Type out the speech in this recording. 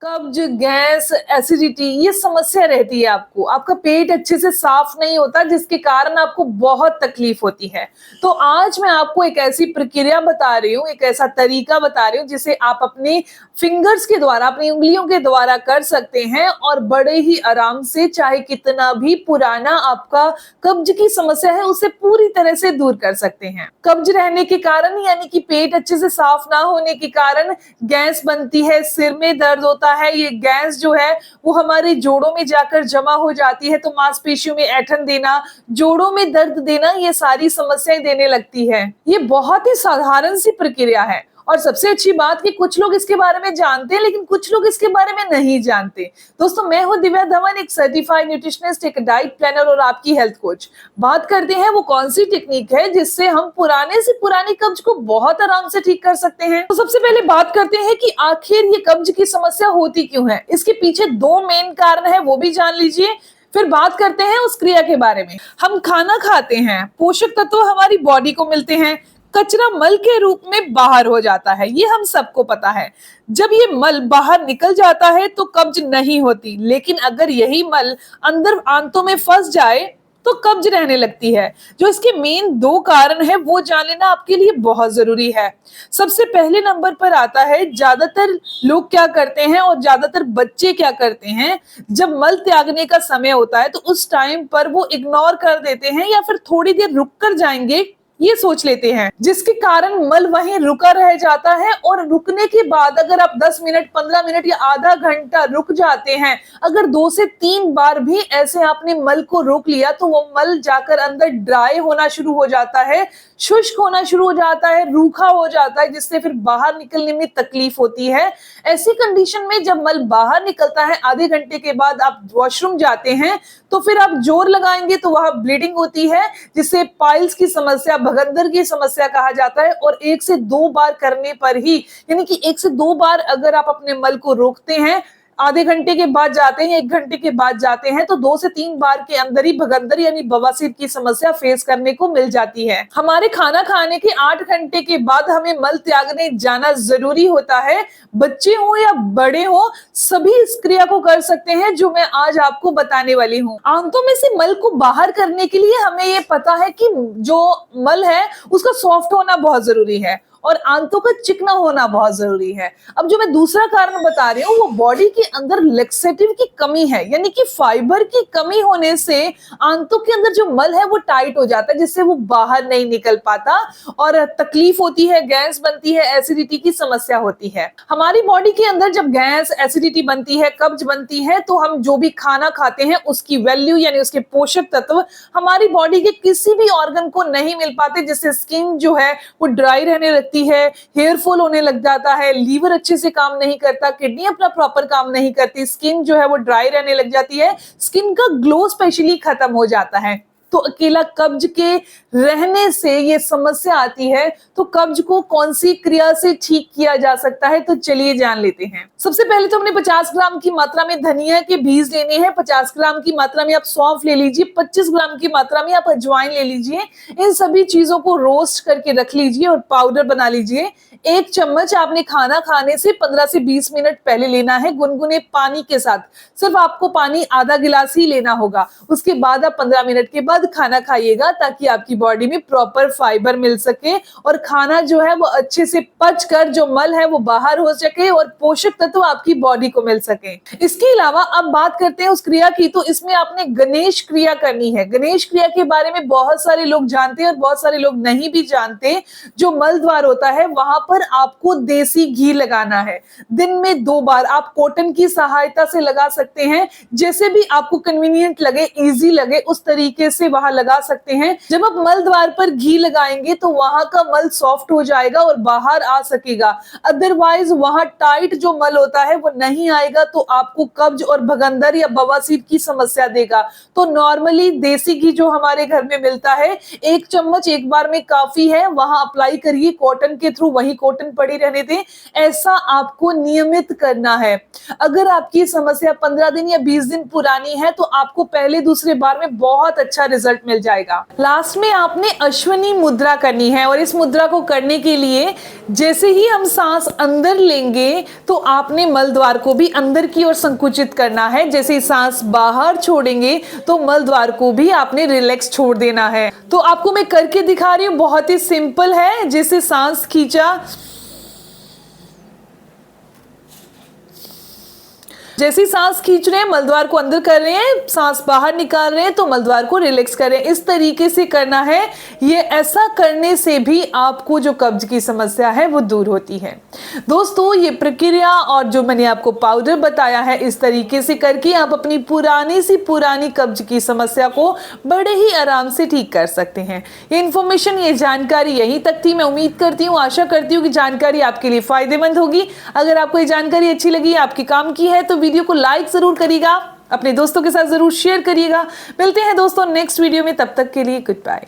कब्ज, gas, acidity ये समस्या रहती है आपको। आपका पेट अच्छे से साफ नहीं होता जिसके कारण आपको बहुत तकलीफ होती है। तो आज मैं आपको एक ऐसी प्रक्रिया बता रही हूँ, एक ऐसा तरीका बता रही हूँ जिसे आप अपने फिंगर्स के द्वारा, अपनी उँगलियों के द्वारा कर सकते हैं और बड़े ही आराम से चाहे कितना भी पुराना आपका कब्ज की समस्या है उसे पूरी तरह से दूर कर सकते हैं। कब्ज रहने के कारण यानी कि पेट अच्छे से साफ ना होने के कारण गैस बनती है, सिर में दर्द होता है। ये गैस जो है वो हमारे जोड़ों में जाकर जमा हो जाती है तो मांसपेशियों में ऐंठन देना, जोड़ों में दर्द देना, ये सारी समस्याएं देने लगती है। ये बहुत ही साधारण सी प्रक्रिया है और सबसे अच्छी बात कि कुछ लोग इसके बारे में जानते हैं लेकिन कुछ लोग इसके बारे में नहीं जानते। दोस्तों, मैं हूं दिव्या धवन, एक सर्टिफाइड न्यूट्रिशनिस्ट, एक डाइट प्लानर और आपकी हेल्थ कोच। बात करते हैं वो कौन सी टेक्निक है जिससे हम पुराने से पुरानी कब्ज को बहुत आराम से ठीक कर सकते हैं। तो सबसे पहले बात करते हैं कि आखिर ये कब्ज की समस्या होती क्यों है। इसके पीछे दो मेन कारण है, वो भी जान लीजिए। फिर बात करते हैं उस क्रिया के बारे में। हम खाना खाते हैं, पोषक तत्व हमारी बॉडी को मिलते हैं, कचरा मल के रूप में बाहर हो जाता है, ये हम सबको पता है। जब ये मल बाहर निकल जाता है तो कब्ज नहीं होती, लेकिन अगर यही मल अंदर आंतों में फंस जाए तो कब्ज रहने लगती है। जो इसके मेन दो कारण है वो जान लेना आपके लिए बहुत जरूरी है। सबसे पहले नंबर पर आता है, ज्यादातर लोग क्या करते हैं और ज्यादातर बच्चे क्या करते हैं, जब मल त्यागने का समय होता है तो उस टाइम पर वो इग्नोर कर देते हैं या फिर थोड़ी देर रुक कर जाएंगे, ये सोच लेते हैं, जिसके कारण मल वहीं रुका रह जाता है। और रुकने के बाद अगर आप 10 मिनट, 15 मिनट या आधा घंटा रुक जाते हैं, अगर 2 से 3 बार भी ऐसे आपने मल को रोक लिया तो वो मल जाकर अंदर ड्राई होना शुरू हो जाता है, शुष्क होना शुरू हो जाता है, रूखा हो जाता है, जिससे फिर बाहर निकलने में तकलीफ होती है। ऐसी कंडीशन में जब मल बाहर निकलता है, आधे घंटे के बाद आप वॉशरूम जाते हैं तो फिर आप जोर लगाएंगे तो वहां ब्लीडिंग होती है, जिससे पाइल्स की समस्या, भगंदर की समस्या कहा जाता है। और 1 से 2 बार करने पर ही, यानी कि 1 से 2 बार अगर आप अपने मल को रोकते हैं, आधे घंटे के बाद जाते हैं, 1 घंटे के बाद जाते हैं, तो 2 से 3 बार के अंदर ही भगंदर यानी बवासीर की समस्या फेस करने को मिल जाती है। हमारे खाना खाने के 8 घंटे के बाद हमें मल त्यागने जाना जरूरी होता है। बच्चे हो या बड़े हो, सभी इस क्रिया को कर सकते हैं जो मैं आज आपको बताने वाली हूँ। आंतों में से मल को बाहर करने के लिए हमें ये पता है कि जो मल है उसका सॉफ्ट होना बहुत जरूरी है और आंतों का चिकना होना बहुत जरूरी है। अब जो मैं दूसरा कारण बता रही हूँ वो बॉडी के अंदर लेक्सेटिव की कमी है, यानी कि फाइबर की कमी होने से आंतों के अंदर जो मल है वो टाइट हो जाता है, जिससे वो बाहर नहीं निकल पाता और तकलीफ होती है, गैस बनती है, एसिडिटी की समस्या होती है। हमारी बॉडी के अंदर जब गैस, एसिडिटी बनती है, कब्ज बनती है, तो हम जो भी खाना खाते हैं उसकी वैल्यू यानी उसके पोषक तत्व हमारी बॉडी के किसी भी ऑर्गन को नहीं मिल पाते, जिससे स्किन जो है वो ड्राई रहने लगती है, हेयर फॉल होने लग जाता है, लीवर अच्छे से काम नहीं करता, किडनी अपना प्रॉपर काम नहीं करती, स्किन जो है वो ड्राई रहने लग जाती है, स्किन का ग्लो स्पेशली खत्म हो जाता है। तो अकेला कब्ज के रहने से ये समस्या आती है। तो कब्ज को कौन सी क्रिया से ठीक किया जा सकता है, तो चलिए जान लेते हैं। सबसे पहले तो हमने 50 ग्राम की मात्रा में धनिया के बीज लेने हैं, 50 ग्राम की मात्रा में आप सौंफ ले लीजिए, 25 ग्राम की मात्रा में आप अजवाइन ले लीजिए। इन सभी चीजों को रोस्ट करके रख लीजिए और पाउडर बना लीजिए। 1 चम्मच आपने खाना खाने से 15 से 20 मिनट पहले लेना है, गुनगुने पानी के साथ। सिर्फ आपको पानी आधा गिलास ही लेना होगा। उसके बाद आप 15 मिनट के बाद खाना खाइएगा ताकि आपकी बॉडी में प्रॉपर फाइबर मिल सके और खाना जो है वो अच्छे से पचकर जो मल है वो बाहर हो सके और पोषक तत्व आपकी बॉडी को मिल सके। इसके अलावा अब बात करते हैं उस क्रिया की, तो इसमें आपने गणेश क्रिया करनी है। गणेश क्रिया के बारे में बहुत सारे लोग जानते हैं और बहुत सारे लोग नहीं भी जानते। जो मल द्वार होता है वहां पर आपको देसी घी लगाना है। दिन में 2 बार आप कॉटन की सहायता से लगा सकते हैं, जैसे भी आपको कन्वीनियंट लगे, इजी लगे, उस तरीके से वहां लगा सकते हैं। जब आप मल द्वार पर घी लगाएंगे तो वहां का मल सॉफ्ट हो जाएगा और बाहर आ सकेगा। अदरवाइज वहां टाइट जो मल होता है वो नहीं आएगा तो आपको कब्ज और भगंदर या बवासीर की समस्या देगा। तो नॉर्मली देसी घी जो हमारे घर में मिलता है, 1 चम्मच एक बार में काफी है, वहां अप्लाई करिए, कॉटन के थ्रू वही निकोटिन पड़ी रहने दें, ऐसा आपको नियमित करना है। अगर आपकी समस्या 15 दिन या 20 दिन पुरानी है तो आपको पहले दूसरे बार में बहुत अच्छा रिजल्ट मिल जाएगा। लास्ट में आपने अश्वनी मुद्रा करनी है और इस मुद्रा को करने के लिए जैसे ही हम सांस अंदर लेंगे तो आपने मल द्वार को भी अंदर की ओर संकुचित करना है। जैसे ही सांस बाहर छोड़ेंगे तो मल द्वार को भी आपने रिलैक्स छोड़ देना है। तो आपको मैं करके दिखा रही हूं, बहुत ही सिंपल है। जैसे सांस खींचा, जैसे सांस खींच रहे हैं मलद्वार को अंदर कर रहे हैं, सांस बाहर निकाल रहे हैं तो मलद्वार को रिलैक्स कर रहे हैं। इस तरीके से करना है। ये ऐसा करने से भी आपको जो कब्ज की समस्या है वो दूर होती है। दोस्तों, ये प्रक्रिया और जो मैंने आपको पाउडर बताया है, इस तरीके से करके आप अपनी पुरानी सी पुरानी कब्ज की समस्या को बड़े ही आराम से ठीक कर सकते हैं। ये इन्फॉर्मेशन, ये जानकारी यहीं तक थी। मैं उम्मीद करती हूँ, आशा करती हूँ कि जानकारी आपके लिए फायदेमंद होगी। अगर आपको ये जानकारी अच्छी लगी, आपके काम की है, तो वीडियो को लाइक जरूर करिएगा, अपने दोस्तों के साथ जरूर शेयर करिएगा। मिलते हैं दोस्तों नेक्स्ट वीडियो में, तब तक के लिए गुड बाय।